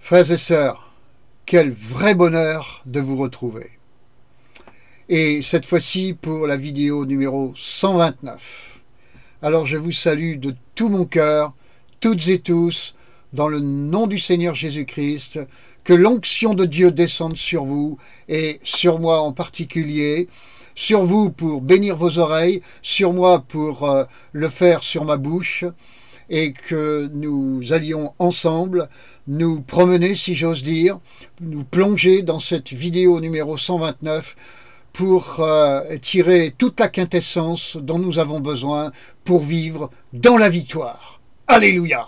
Frères et sœurs, quel vrai bonheur de vous retrouver. Et cette fois-ci pour la vidéo numéro 129. Alors je vous salue de tout mon cœur, toutes et tous, dans le nom du Seigneur Jésus-Christ, que l'onction de Dieu descende sur vous et sur moi en particulier, sur vous pour bénir vos oreilles, sur moi pour le faire sur ma bouche, et que nous allions ensemble nous promener, si j'ose dire, nous plonger dans cette vidéo numéro 129 pour tirer toute la quintessence dont nous avons besoin pour vivre dans la victoire. Alléluia!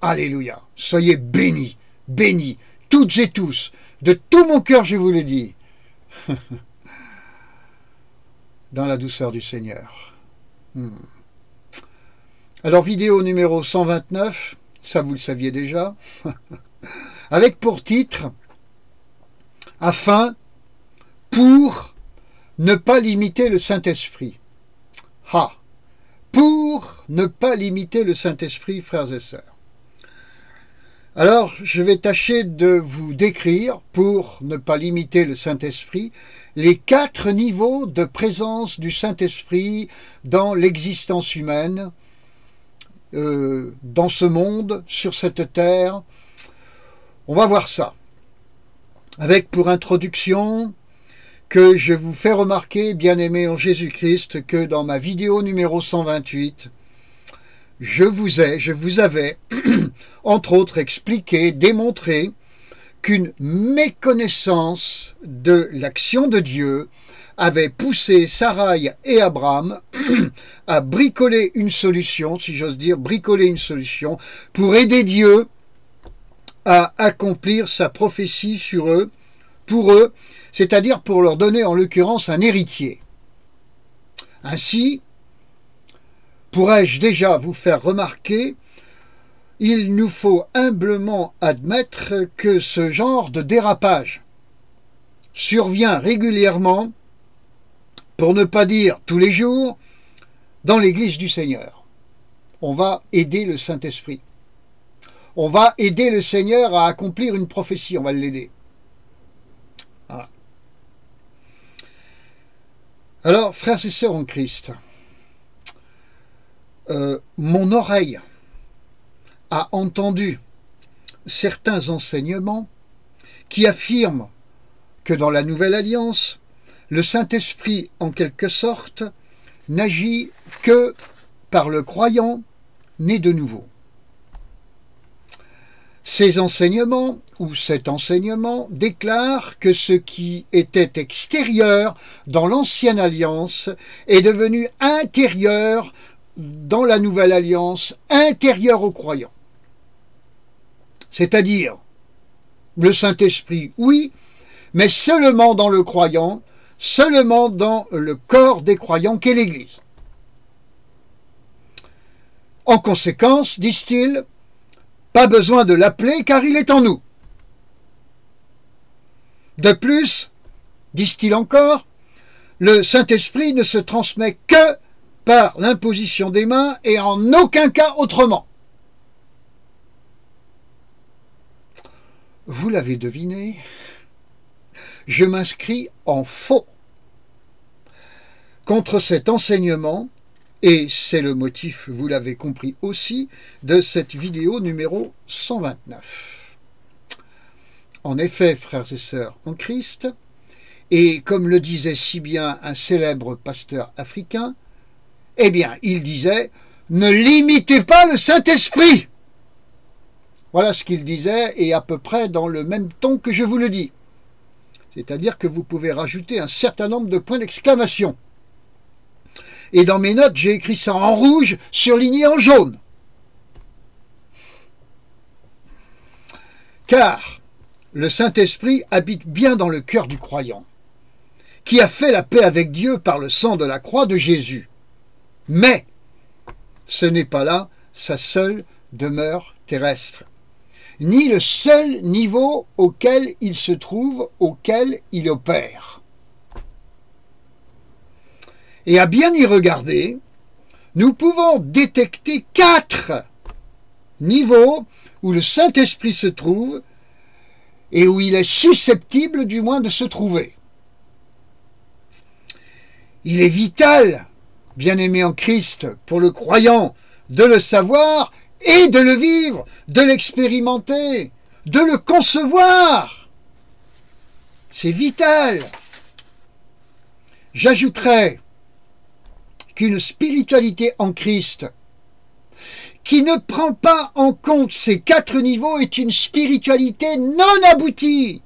Alléluia! Soyez bénis, bénis, toutes et tous, de tout mon cœur je vous le dis, dans la douceur du Seigneur. Alors, vidéo numéro 129, ça vous le saviez déjà, avec pour titre « Afin, pour ne pas limiter le Saint-Esprit ». Ah, pour ne pas limiter le Saint-Esprit, frères et sœurs. Alors, je vais tâcher de vous décrire, pour ne pas limiter le Saint-Esprit, les 4 niveaux de présence du Saint-Esprit dans l'existence humaine, dans ce monde, sur cette terre. On va voir ça. Avec pour introduction que je vous fais remarquer, bien-aimés en Jésus-Christ, que dans ma vidéo numéro 128, je vous avais, entre autres, expliqué, démontré qu'une méconnaissance de l'action de Dieu avait poussé Sarai et Abraham à bricoler une solution, si j'ose dire, bricoler une solution pour aider Dieu à accomplir sa prophétie sur eux, pour eux, c'est-à-dire pour leur donner en l'occurrence un héritier. Ainsi, pourrais-je déjà vous faire remarquer, il nous faut humblement admettre que ce genre de dérapage survient régulièrement, pour ne pas dire tous les jours, dans l'Église du Seigneur. On va aider le Saint-Esprit. On va aider le Seigneur à accomplir une prophétie, on va l'aider. Voilà. Alors, frères et sœurs en Christ, mon oreille a entendu certains enseignements qui affirment que dans la Nouvelle Alliance, le Saint-Esprit, en quelque sorte, n'agit que par le croyant né de nouveau. Ces enseignements, ou cet enseignement, déclare que ce qui était extérieur dans l'Ancienne Alliance est devenu intérieur dans la Nouvelle Alliance, intérieur aux croyants. C'est-à-dire, le Saint-Esprit, oui, mais seulement dans le croyant, seulement dans le corps des croyants qu'est l'Église. En conséquence, disent-ils, pas besoin de l'appeler car il est en nous. De plus, disent-ils encore, le Saint-Esprit ne se transmet que par l'imposition des mains et en aucun cas autrement. Vous l'avez deviné, je m'inscris en faux contre cet enseignement, et c'est le motif, vous l'avez compris aussi, de cette vidéo numéro 129. En effet, frères et sœurs en Christ, et comme le disait si bien un célèbre pasteur africain, eh bien, il disait « Ne limitez pas le Saint-Esprit !» Voilà ce qu'il disait, et à peu près dans le même ton que je vous le dis. C'est-à-dire que vous pouvez rajouter un certain nombre de points d'exclamation. Et dans mes notes, j'ai écrit ça en rouge, surligné en jaune. Car le Saint-Esprit habite bien dans le cœur du croyant, qui a fait la paix avec Dieu par le sang de la croix de Jésus. Mais ce n'est pas là sa seule demeure terrestre, ni le seul niveau auquel il se trouve, auquel il opère. Et à bien y regarder, nous pouvons détecter 4 niveaux où le Saint-Esprit se trouve et où il est susceptible du moins de se trouver. Il est vital, bien-aimé en Christ, pour le croyant, de le savoir et de le vivre, de l'expérimenter, de le concevoir. C'est vital. J'ajouterais qu'une spiritualité en Christ qui ne prend pas en compte ces 4 niveaux est une spiritualité non aboutie,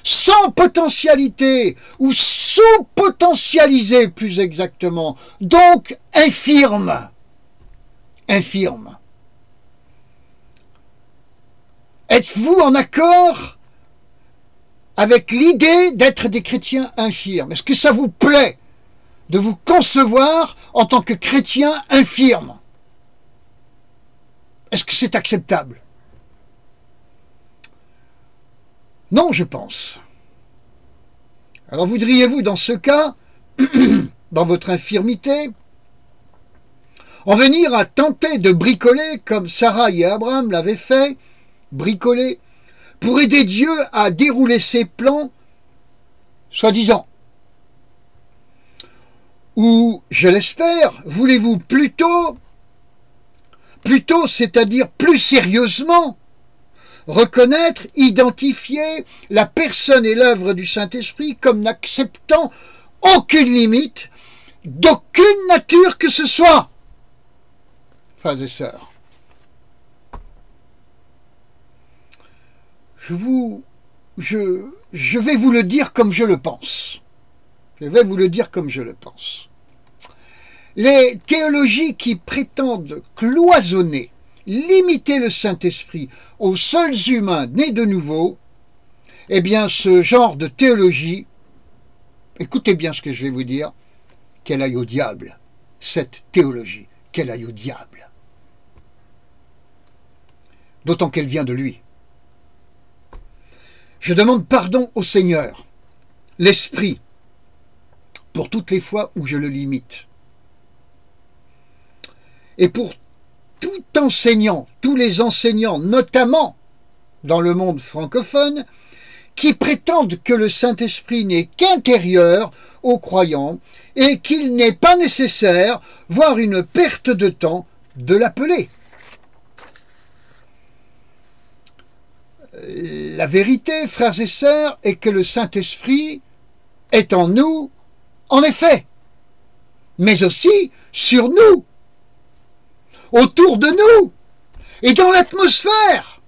sans potentialité, ou sous-potentialisée plus exactement, donc infirme. Infirme. Êtes-vous en accord avec l'idée d'être des chrétiens infirmes? Est-ce que ça vous plaît de vous concevoir en tant que chrétien infirme? Est-ce que c'est acceptable? Non, je pense. Alors voudriez-vous, dans ce cas, dans votre infirmité, en venir à tenter de bricoler, comme Sarah et Abraham l'avaient fait, bricoler, pour aider Dieu à dérouler ses plans, soi-disant? Ou, je l'espère, voulez-vous plutôt, c'est-à-dire plus sérieusement, reconnaître, identifier la personne et l'œuvre du Saint-Esprit comme n'acceptant aucune limite, d'aucune nature que ce soit? Frères et sœurs, je vais vous le dire comme je le pense. Je vais vous le dire comme je le pense. Les théologies qui prétendent cloisonner, limiter le Saint-Esprit aux seuls humains nés de nouveau, eh bien ce genre de théologie, écoutez bien ce que je vais vous dire, qu'elle aille au diable, cette théologie, qu'elle aille au diable. D'autant qu'elle vient de lui. Je demande pardon au Seigneur, l'Esprit, pour toutes les fois où je le limite. Et pour tout enseignant, tous les enseignants, notamment dans le monde francophone, qui prétendent que le Saint-Esprit n'est qu'intérieur aux croyants et qu'il n'est pas nécessaire, voire une perte de temps, de l'appeler. La vérité, frères et sœurs, est que le Saint-Esprit est en nous, en effet, mais aussi sur nous, autour de nous et dans l'atmosphère,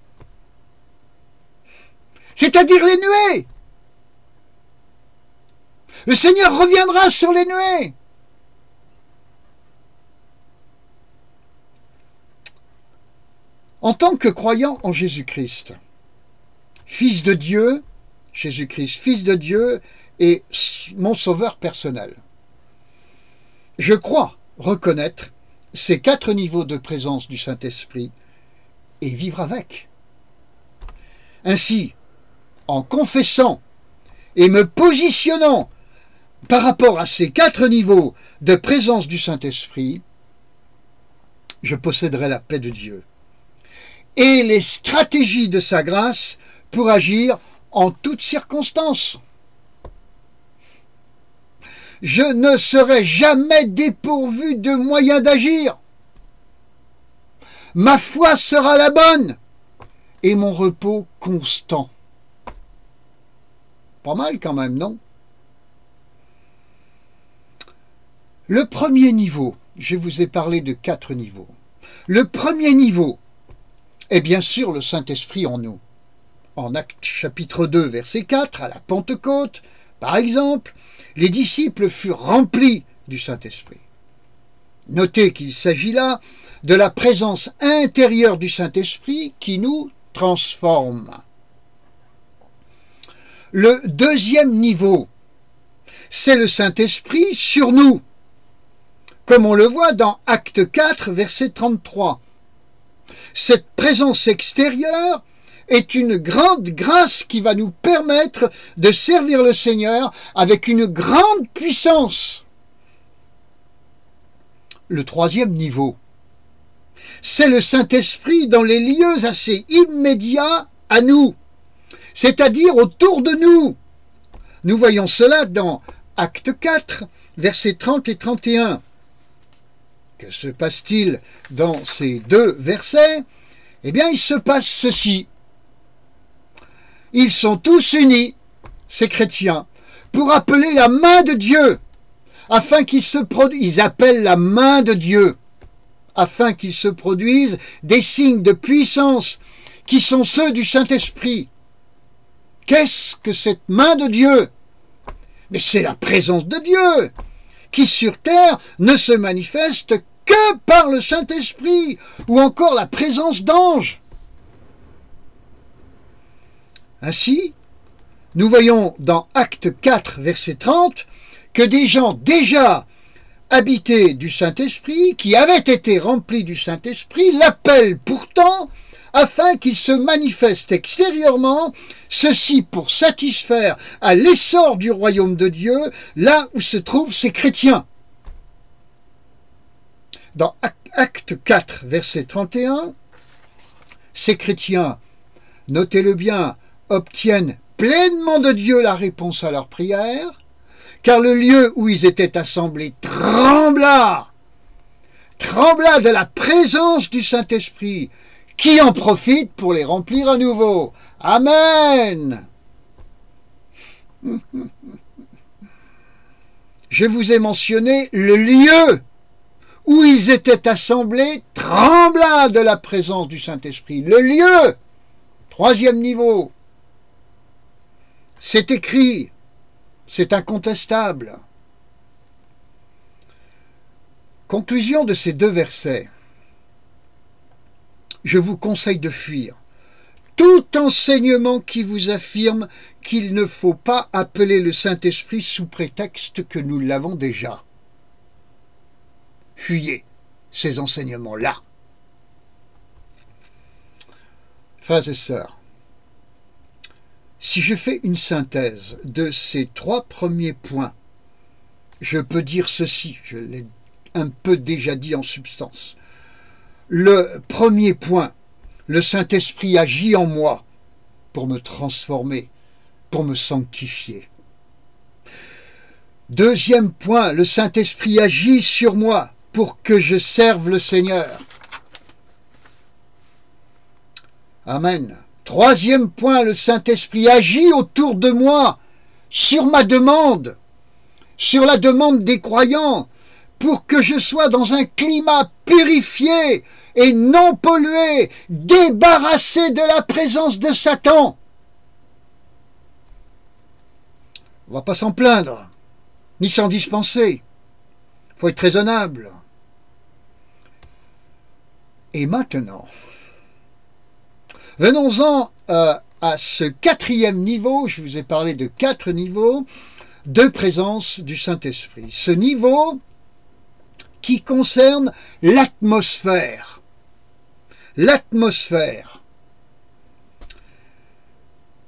c'est-à-dire les nuées. Le Seigneur reviendra sur les nuées. En tant que croyant en Jésus-Christ, Fils de Dieu, Jésus-Christ, Fils de Dieu et mon sauveur personnel, je crois reconnaître ces 4 niveaux de présence du Saint-Esprit et vivre avec. Ainsi, en confessant et me positionnant par rapport à ces 4 niveaux de présence du Saint-Esprit, je posséderai la paix de Dieu et les stratégies de sa grâce pour agir en toutes circonstances. Je ne serai jamais dépourvu de moyens d'agir. Ma foi sera la bonne et mon repos constant. Pas mal quand même, non? Le premier niveau, je vous ai parlé de 4 niveaux. Le premier niveau est bien sûr le Saint-Esprit en nous. En Actes chapitre 2, verset 4, à la Pentecôte, par exemple, les disciples furent remplis du Saint-Esprit. Notez qu'il s'agit là de la présence intérieure du Saint-Esprit qui nous transforme. Le deuxième niveau, c'est le Saint-Esprit sur nous, comme on le voit dans Acte 4, verset 33. Cette présence extérieure est une grande grâce qui va nous permettre de servir le Seigneur avec une grande puissance. Le troisième niveau, c'est le Saint-Esprit dans les lieux assez immédiats à nous, c'est-à-dire autour de nous. Nous voyons cela dans Acte 4, versets 30 et 31. Que se passe-t-il dans ces deux versets? Eh bien, il se passe ceci. Ils sont tous unis, ces chrétiens, pour appeler la main de Dieu, afin qu'ils se produisent. Ils appellent la main de Dieu, afin qu'ils se produisent des signes de puissance qui sont ceux du Saint-Esprit. Qu'est-ce que cette main de Dieu? Mais c'est la présence de Dieu, qui sur terre ne se manifeste que par le Saint-Esprit, ou encore la présence d'anges. Ainsi, nous voyons dans Acte 4, verset 30, que des gens déjà habités du Saint-Esprit, qui avaient été remplis du Saint-Esprit, l'appellent pourtant afin qu'il se manifeste extérieurement, ceci pour satisfaire à l'essor du royaume de Dieu, là où se trouvent ces chrétiens. Dans Acte 4, verset 31, ces chrétiens, notez-le bien, obtiennent pleinement de Dieu la réponse à leurs prières, car le lieu où ils étaient assemblés trembla de la présence du Saint-Esprit, qui en profite pour les remplir à nouveau. Amen. Je vous ai mentionné le lieu où ils étaient assemblés trembla de la présence du Saint-Esprit. Le lieu, troisième niveau. C'est écrit, c'est incontestable. Conclusion de ces deux versets. Je vous conseille de fuir tout enseignement qui vous affirme qu'il ne faut pas appeler le Saint-Esprit sous prétexte que nous l'avons déjà. Fuyez ces enseignements-là. Frères et sœurs, si je fais une synthèse de ces trois premiers points, je peux dire ceci, je l'ai un peu déjà dit en substance. Le premier point, le Saint-Esprit agit en moi pour me transformer, pour me sanctifier. Deuxième point, le Saint-Esprit agit sur moi pour que je serve le Seigneur. Amen. Troisième point, le Saint-Esprit agit autour de moi, sur ma demande, sur la demande des croyants, pour que je sois dans un climat purifié et non pollué, débarrassé de la présence de Satan. On ne va pas s'en plaindre, ni s'en dispenser. Il faut être raisonnable. Et maintenant, venons-en à ce quatrième niveau. Je vous ai parlé de 4 niveaux de présence du Saint-Esprit. Ce niveau qui concerne l'atmosphère. L'atmosphère.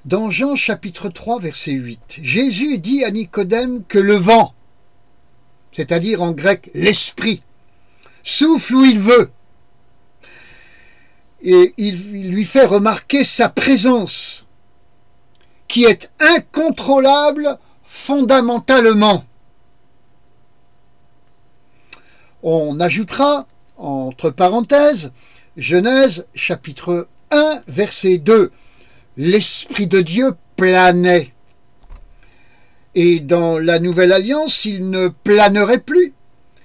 Dans Jean chapitre 3, verset 8, Jésus dit à Nicodème que le vent, c'est-à-dire en grec l'esprit, souffle où il veut. Et il lui fait remarquer sa présence, qui est incontrôlable fondamentalement. On ajoutera, entre parenthèses, Genèse chapitre 1, verset 2. L'Esprit de Dieu planait. Et dans la Nouvelle Alliance, il ne planerait plus.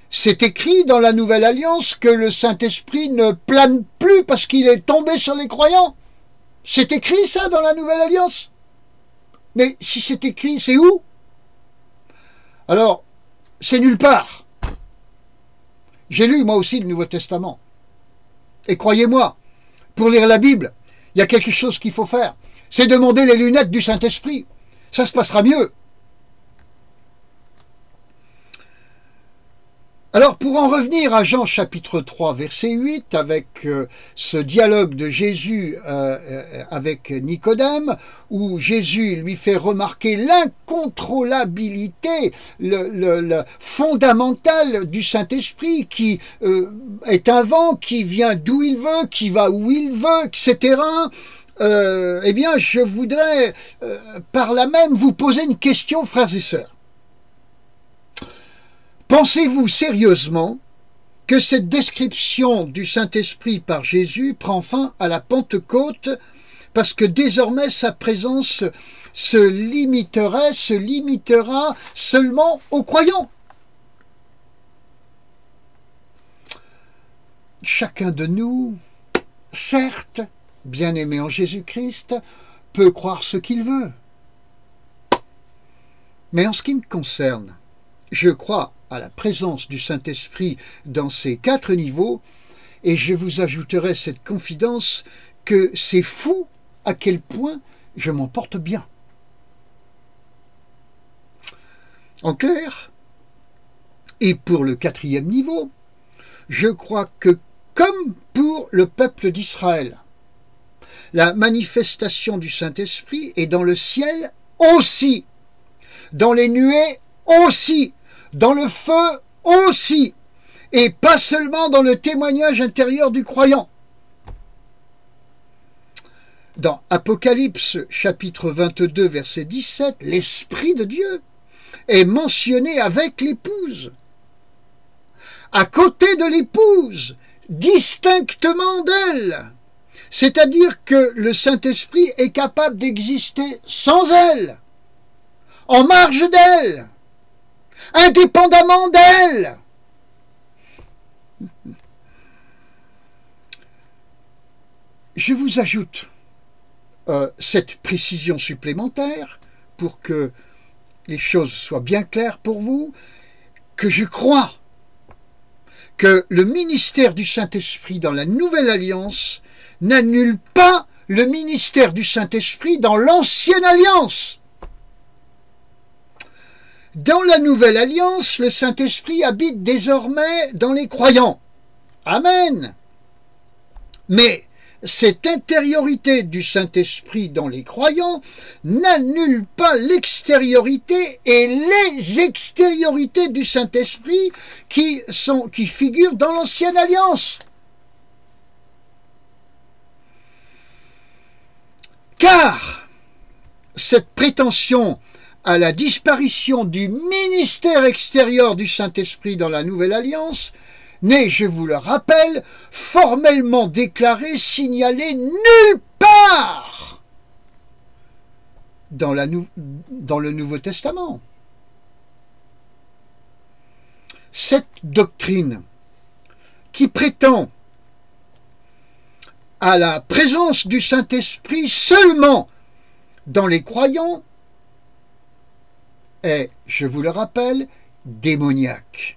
C'est écrit dans la Nouvelle Alliance que le Saint-Esprit ne plane plus parce qu'il est tombé sur les croyants. C'est écrit ça dans la Nouvelle Alliance. Mais si c'est écrit, c'est où? Alors, c'est nulle part. J'ai lu moi aussi le Nouveau Testament. Et croyez-moi, pour lire la Bible, il y a quelque chose qu'il faut faire. C'est demander les lunettes du Saint-Esprit. Ça se passera mieux. Alors, pour en revenir à Jean chapitre 3, verset 8, avec ce dialogue de Jésus avec Nicodème, où Jésus lui fait remarquer l'incontrôlabilité, le fondamental du Saint-Esprit, qui est un vent qui vient d'où il veut, qui va où il veut, etc. eh bien, je voudrais par là même vous poser une question, frères et sœurs. Pensez-vous sérieusement que cette description du Saint-Esprit par Jésus prend fin à la Pentecôte parce que désormais sa présence se limitera seulement aux croyants? Chacun de nous, certes, bien-aimé en Jésus-Christ, peut croire ce qu'il veut. Mais en ce qui me concerne, je crois à la présence du Saint-Esprit dans ces 4 niveaux, et je vous ajouterai cette confidence que c'est fou à quel point je m'en porte bien. En clair, et pour le 4e niveau, je crois que comme pour le peuple d'Israël, la manifestation du Saint-Esprit est dans le ciel aussi, dans les nuées aussi, dans le feu aussi, et pas seulement dans le témoignage intérieur du croyant. Dans Apocalypse chapitre 22 verset 17, l'Esprit de Dieu est mentionné avec l'épouse, à côté de l'épouse, distinctement d'elle. C'est-à-dire que le Saint-Esprit est capable d'exister sans elle, en marge d'elle, indépendamment d'elle. Je vous ajoute cette précision supplémentaire pour que les choses soient bien claires pour vous, que je crois que le ministère du Saint-Esprit dans la Nouvelle Alliance n'annule pas le ministère du Saint-Esprit dans l'Ancienne Alliance. Dans la Nouvelle Alliance, le Saint-Esprit habite désormais dans les croyants. Amen. Mais cette intériorité du Saint-Esprit dans les croyants n'annule pas l'extériorité et les extériorités du Saint-Esprit qui figurent dans l'Ancienne Alliance. Car cette prétention à la disparition du ministère extérieur du Saint-Esprit dans la Nouvelle Alliance n'est, je vous le rappelle, formellement déclaré, signalé nulle part dans le Nouveau Testament. Cette doctrine qui prétend à la présence du Saint-Esprit seulement dans les croyants est, je vous le rappelle, démoniaque.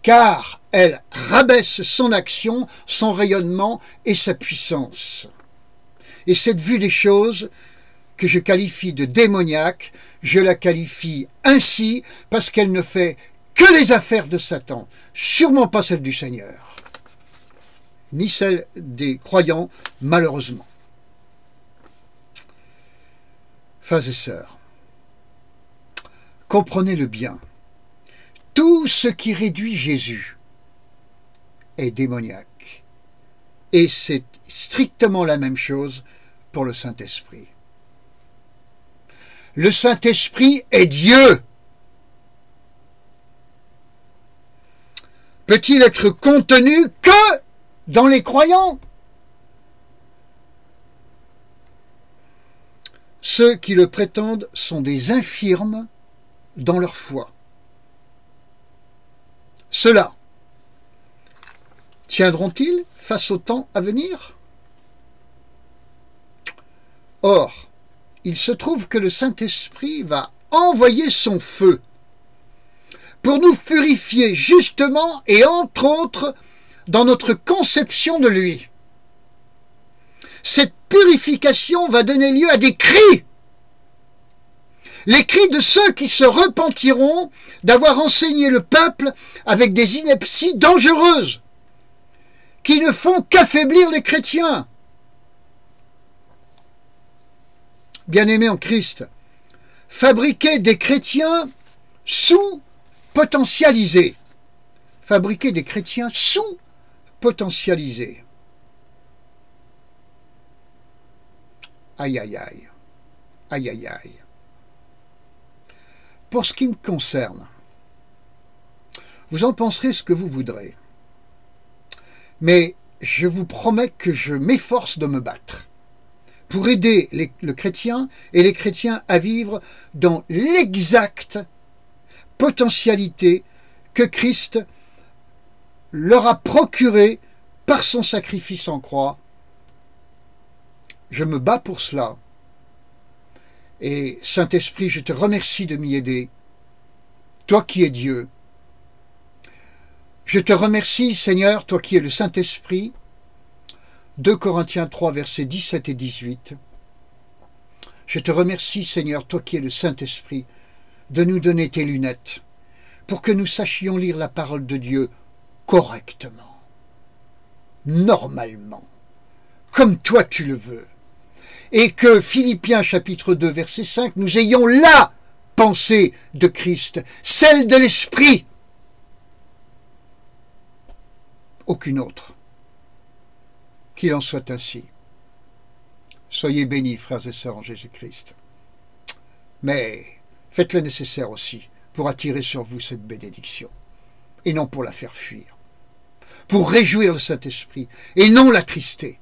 Car elle rabaisse son action, son rayonnement et sa puissance. Et cette vue des choses, que je qualifie de démoniaque, je la qualifie ainsi parce qu'elle ne fait que les affaires de Satan, sûrement pas celles du Seigneur, ni celles des croyants, malheureusement. Frères et sœurs, comprenez-le bien. Tout ce qui réduit Jésus est démoniaque. Et c'est strictement la même chose pour le Saint-Esprit. Le Saint-Esprit est Dieu. Peut-il être contenu que dans les croyants? Ceux qui le prétendent sont des infirmes dans leur foi. Ceux-là tiendront-ils face au temps à venir? Or, il se trouve que le Saint-Esprit va envoyer son feu pour nous purifier justement et entre autres dans notre conception de lui. Cette purification va donner lieu à des cris. Les cris de ceux qui se repentiront d'avoir enseigné le peuple avec des inepties dangereuses, qui ne font qu'affaiblir les chrétiens. Bien-aimés en Christ, fabriquer des chrétiens sous-potentialisés. Fabriquer des chrétiens sous-potentialisés. Aïe, aïe, aïe. Aïe, aïe, aïe. Pour ce qui me concerne, vous en penserez ce que vous voudrez. Mais je vous promets que je m'efforce de me battre pour aider le chrétien et les chrétiens à vivre dans l'exacte potentialité que Christ leur a procurée par son sacrifice en croix. Je me bats pour cela. Et Saint-Esprit, je te remercie de m'y aider. Toi qui es Dieu. Je te remercie, Seigneur, toi qui es le Saint-Esprit. 2 Corinthiens 3, versets 17 et 18. Je te remercie, Seigneur, toi qui es le Saint-Esprit, de nous donner tes lunettes pour que nous sachions lire la parole de Dieu correctement, normalement, comme toi tu le veux. Et que Philippiens chapitre 2, verset 5, nous ayons la pensée de Christ, celle de l'Esprit, aucune autre. Qu'il en soit ainsi. Soyez bénis, frères et sœurs en Jésus-Christ. Mais faites le nécessaire aussi pour attirer sur vous cette bénédiction, et non pour la faire fuir, pour réjouir le Saint-Esprit, et non l'attrister.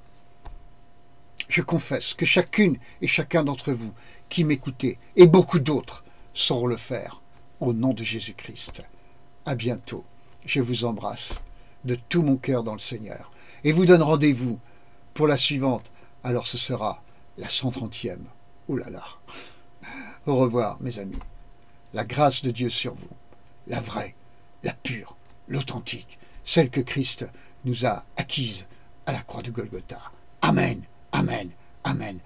Je confesse que chacune et chacun d'entre vous qui m'écoutez, et beaucoup d'autres, sauront le faire, au nom de Jésus-Christ. À bientôt. Je vous embrasse de tout mon cœur dans le Seigneur, et vous donne rendez-vous pour la suivante. Alors ce sera la 130e. Ouh là là. Au revoir, mes amis. La grâce de Dieu sur vous, la vraie, la pure, l'authentique, celle que Christ nous a acquise à la croix du Golgotha. Amen, amen, amen.